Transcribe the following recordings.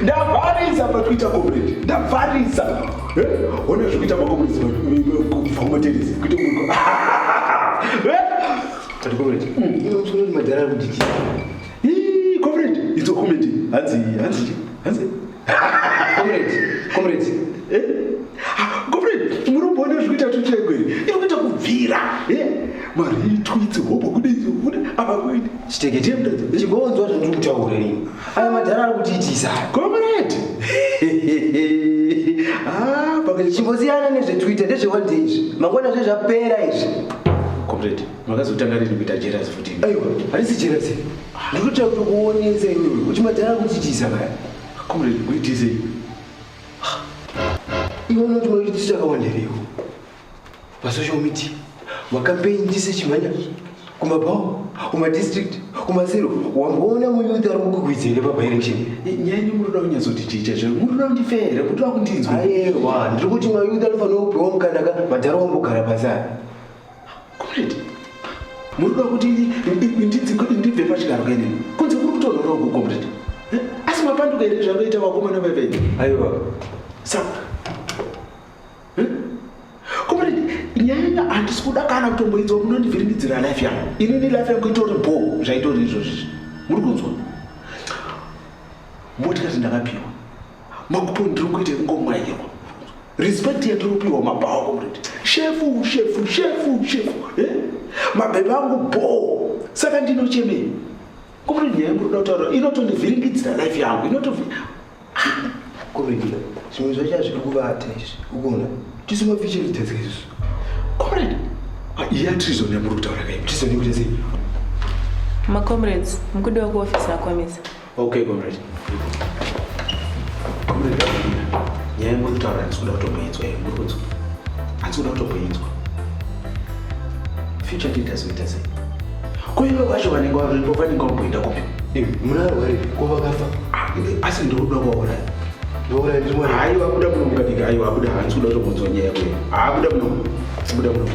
Ndavarisa pakuita comrade. Ndavarisa. Ona zvikuita makomrades kufamoterisi kuita munhu. Tati comrade. Inotsuna kuti madhara kudiki. Comrade, it's a comedy. Hanzi. Comrade. Comrade, murubona zvikuita tuchegwe. Inokuita kubvira. Mari tweets hobo kudezi kuda abakwini. Chitekete mutadzi. Chibonzwa zvandiri kutaura ini. Aya madhara ari kutiitisa. Comrade. Pakati chimbosiyana nezvetwitter ndezve1 day izvi. Mangona zvezvapera izvi. Comrade, makazotanga rini kuita jealous futi. Aiwa, harisi jealous. Ndikuta kuonesa iwe kuti madhara ari kutiitisa kaya. Comrade, kuitise. Iwe unoti mwakuitisa kawanderewo. Pasocial media. Makampeni ndise chimanya kumabao kumadistrict kumasero wamboona muyuthi ari kukukwizele pa-election nyani munoda kunyazoti chicha zvo munoda kundifera kuti wakundinzwa aiwa ndiri kuti mayuthi anofanira kupiwa mukanaka madhara wambogara pasari comrade munoda kuti ndibve pachigaro kainini kunze kuri kutonhora uku comrade asi mapanduka here zvanoita vakomana vavenyu aiwa saka comrade nyanya handisi kuda kana kutomboidzwa munondivhiringidzira life yangu inini life yangu itori bo zvaitori izvozvi muri kunzwa motikati ndakapiwa makuponi ndiri kuita kungomwairwa respect yandiri kupiwa mabhawa comrade shefu mabhebe angu bo saka ndinochemei comrade nyaya murikuda kutaura inotondivhiringidzira life yangu comrade zvimwe zvacho hazviri kuvata izvi ukuona tisimafeaturity izvi comrade iya treason yamuri kutaura kai treason yekuita sei comrades mukudiwa kuofisi akomisa okay comrade nyaya muri kutaura handisi kuda kutomboenzwa muri kunzwa handisi kuda kutomboenzwa future leaders voita sei kuive vacho vanenge varipo vanenge vamboenda kupi munarwari kwavakafa asi ndiri kuda kuvauraya aiwa buda muno mukadiki aiwa buda handisi kuda kutombonzwa nyaya kwe buda muno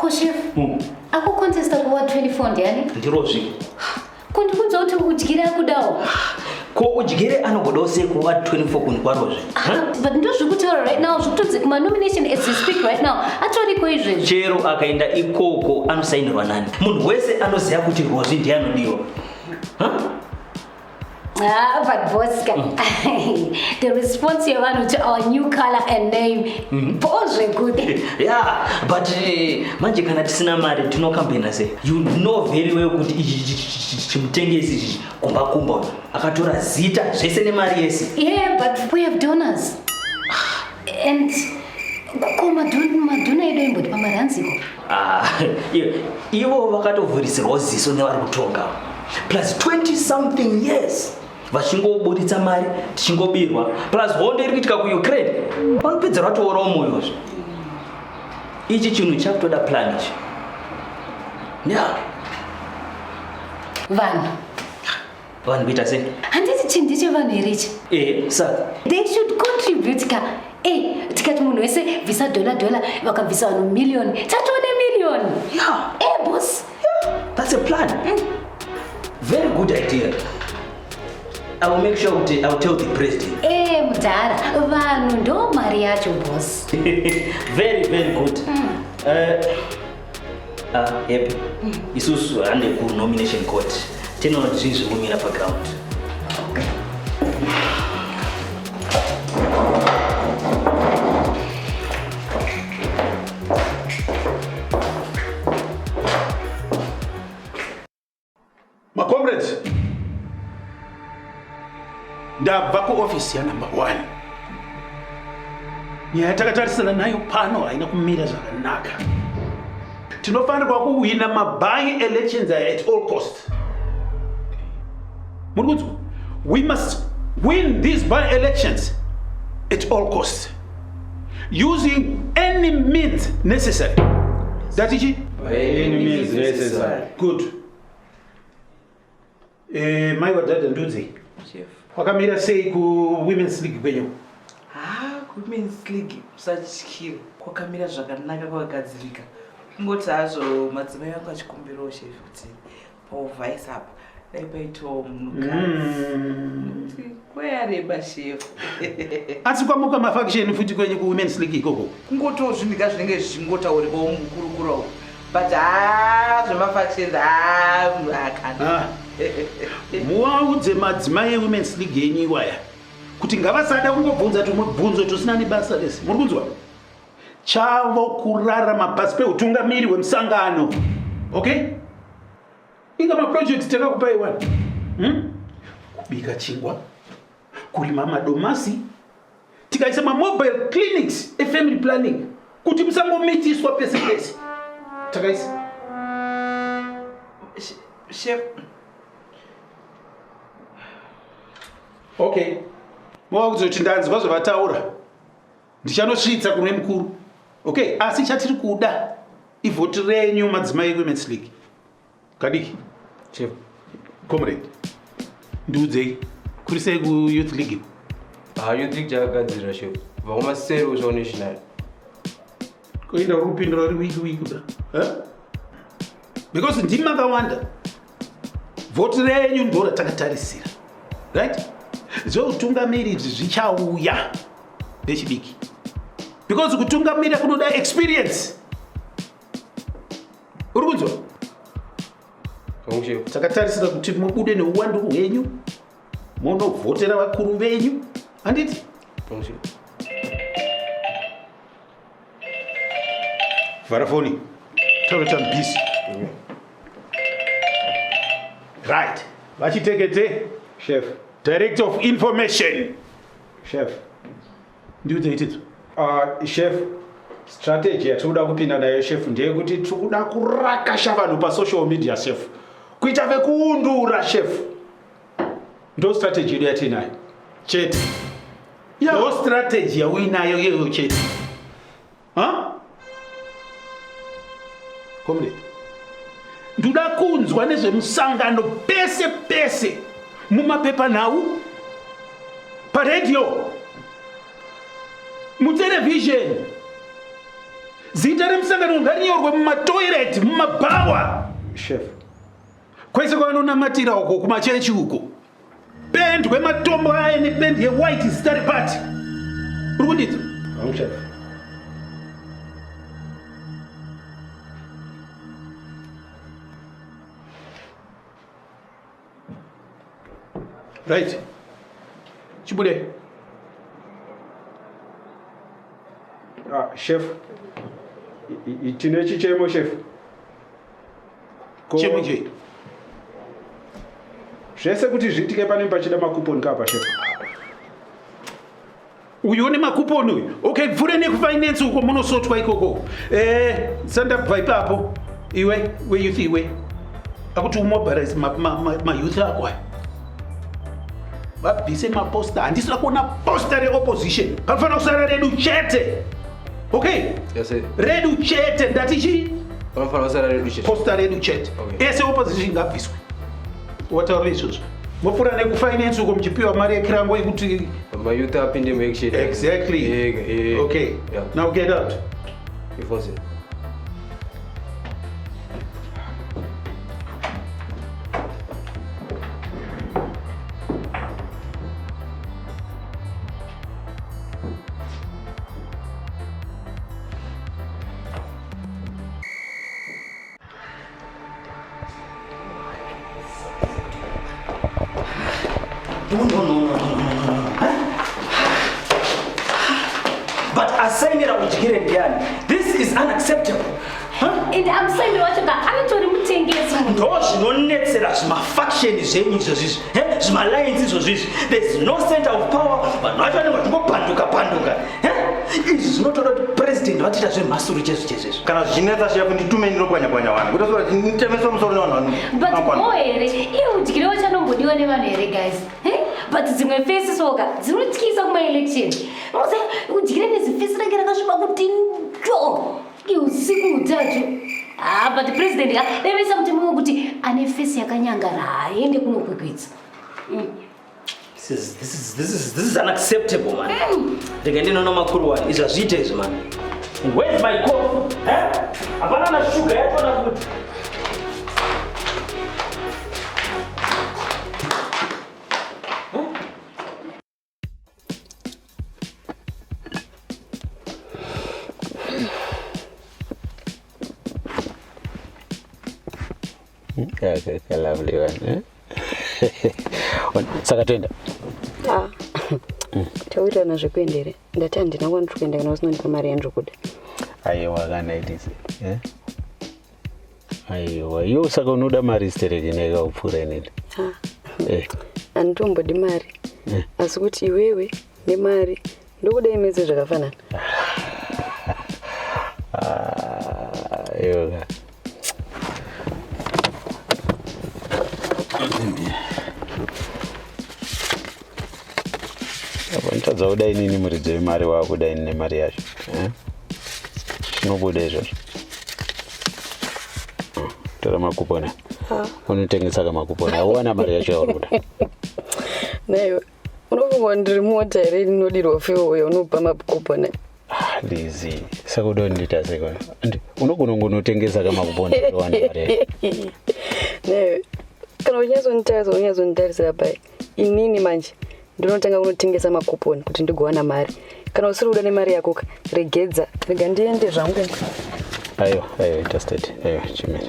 Chef, aku contesta kuwa 24 ndiani? Ndirozvi. Kundi kunza kuti kudyira kudawo. Ko udyire anogodawo sei kuwa 24 kuni kwarozvi. But ndozvi kutaura right now zvikutonzi kuma nomination as we speak right now. Atoriko izvezvi. Chero akaenda ikoko anosainirwa nani. Munhu wese anoziva kuti rozvi ndiye anodiwa. But boss, the response you want to our new color and name, boss are good. Yeah, but manje kana tisina mari tinokampena sei. You know very well kuti chimutengesi kumba akatora zita zvese nemari yese. Yeah, but we have donors. And madonna edo imboti pamaranziko. Ivo vakatovhurisirwa ziso nevari kutonga. Plus 20 something years. Vachingobuditsa mari tichingobirwa plus hondo iri kuitika kuUkraine vanopedza vatoora umuyozvo ichi chinhu chakutoda plan ichi vanhu kuita sei handiti chinhu ndechevanhu here ichi saka they should contribute ka tikati munhu wese bvisa $, vakabvisa vanhu million tatoone million boss that's a plan very good idea. I will make sure I will tell the president. Mudhara, vanhu ndo mari yacho boss. Very good. Ep2 isusu ande ku nomination court. Tinoona kuti zvinhu kumira paground. My comrades, ndabva kuofisi yanumber 1 nyaya takatarisana nayo pano haina kumira zvakanaka tinofanirwa kuwina maby elections at all cost muri kunzwa we must win these by elections at all costs using any means necessary Tatichi? By any means necessary. Good. My dad and Duzi. Chef. Wakamira say ku women's league kwenyu. Women's league such skill. Kwakamira zvakanaka kwakagadzirika. Kungoti hazvo madzimai vangu achikumbirawo chef kuti pauvhaisa apa dai paitawo munhukadzi kweyareba chef. Asi kwamuka mafaction futi kwenyu ku women's league ikoko. Kungotawo zvinhu zvinenge zvichingotaurikawo mukurukurawo. But zvemafactions akana. Muwaudze madzimai women's league yenyu iwaya kuti ngavasada kungobvunza tumubvunzo tusina nebasa rese. Muri kunzwa? Chavo kurarama pasi peutungamiri wemusangano. Okay? Inga maprojects takakupai wani. Kubika chingwa, kurima madomasi, tikaisa mobile clinics, family planning, kuti musangomitiswa pese pese. Takaisa. Chef. Okay. Mwaudze kuti ndanzwa zvavataura. Ndichanosvitsa kune mukuru. Okay, asi chatiri kuda ivhoti renyu madzimai women's league. Kadiki. Chef. Comrade. Ndiudzei. Kuri sei ku youth league? Youth league jakagadzira chef. Vamwe sero zvo national. Koenda rupindura wiki kuda. Because ndima kawanda. Vhoti renyu ndora takatarisira. Right? Zvotungamiri zvichauya ndechidiki. Because kutungamira kunoda experience. Uri kunzwa? Chef. Takatarisira kuti mubude neuwandu hwenyu. Munovhotera vakuru venyu. Handiti? Chef. Varafoni. Taurata busy. Right. Vachitekete. Chef. Director of Information. Chef. Ndiudzei tito. Chef, strategy yatoda kupinda nayo chef ndeyekuti tikuda kurakasha vanhu pasocial media chef. Kuita vekuundura chef. Ndo strategy yedu yatinayo. Chete. Ndo strategy yauinayo yeyo chete. Comrade. Ndoda kunzwa nezvemusangano pese pese mumapepa nhau, paradio, mutelevision. Zita remusangano ngarinyorwe mumatoilet, mumabhawa. Chef. Kwese kwavanonamatira uko kumachechi uko. Pendwe matombo aya nependi ye-white Star Party. Uri kunditi? Chef. Right. Chibude. Chef. Tine chichemo chef. Chemo je. Zvese kuti zvitike pane pachida makuponi kapa chef. Uyone makuponi uyu. Okay, vhure nekufinance uko munosotwa ikoko. Sanda bva ipapo. Iwe, we youth iwe. Akuti umobilize ma youth ako. Vabvise maposta. Handisina kuona posta re-opposition. Panofanira kusara redu chete. Okay? Yes, sir. Redu chete. Ndatichi? Panofanira kusara redu chete. Posta redu chete. Okay. Ese opposition ngabviswe. Wataura izvozvo. Mopfuura nekufinance uko muchipiwa mari yekirango yekuti Mayouth apinde muaction. exactly. Okay. Yeah. Now get out. Ifonse. No. But asainira ujigire ndiani. This is unacceptable. And I'm saying what you anatori mutengezi. Ndo zvinonetsera zvimafaction zvenyu izvozvizvi. Zvimalines izvozvizvi. There's no center of power. Vanhu vacho vanenge vachingopanduka. Izvi zvinotoda kuti president vatiita zvemhasuru chezvo. Kana zvichinetsa chef nditume ndinopwanya vanhu. Kuti sora nditemeso musoro nevanhu. But go here. Iye udyire wachanombodiwa nevanhu here guys. But dzimwe faces woga dzinotyisa kuma election. Unoziva udyire nezifesi rake rakasviba kuti ndo. usiku utatu. But president devisa mtemo wokuti ane face yakanyangara haende kunokwikwiza. This is unacceptable, man. Ndikendinoona makuru wani izvazviite izvi, man. Where's my coffee? Hapana na sugar yacho na kuti. Okay, lovely one. Saka twenda. Tawira na zvekuendere. Ndati handina kwani kuenda kana usinonipa mari yandikuda. Aiwa kana itisi. Aiwa, yo saka unoda mari stereke neka upfura inini. Anditombodi mari. Asi kuti iwewe nemari ndokuda imeze zvakafanana. Yoga. Nditadza kudai nini muridzo wemari wakudai nemari yacho. Zvinobuda izvozvo. Tora makupona. Unotengesa kamakupona. Auwana mari yacho yauri kuda. Nayo unofunga ndiri mota here inodirwa feo unopa makupona. Lizi. Saka udondiita seko. Unogona kunotengesa kamakupona uwana mari yacho. Nayo kana unyazonitarisira pai. Inini manje ndinotanga kunotengesa makuponi kuti ndigowana mari. Kana usiri kuda nemari yako regedza rega ndiende zvangu. Aiwa, interested. Aiwa, chimene.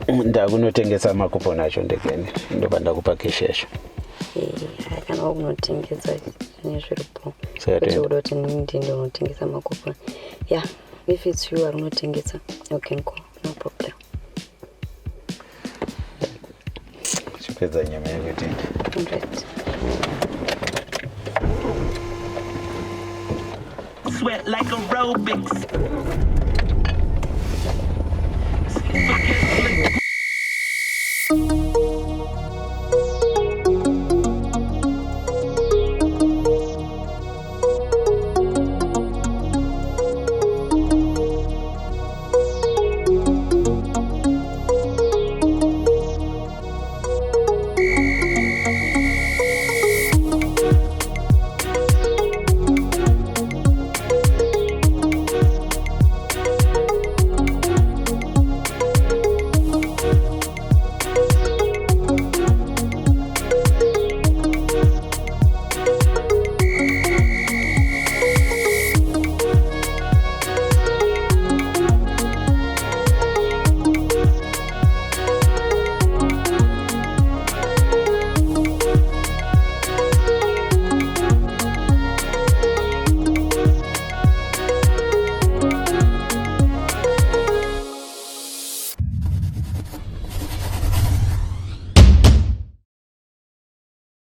Ndakunotengesa makuponi acho ndekeni. Ndoba ndakupa cash yacho. Kana wakunotengesa nezviripo. Kuti uda kuti ndinotengesa makuponi. Yeah, if it's you akunotengesa, you can call. No problem. Chipedza nyama yakutenda. Right. Sweat like aerobics.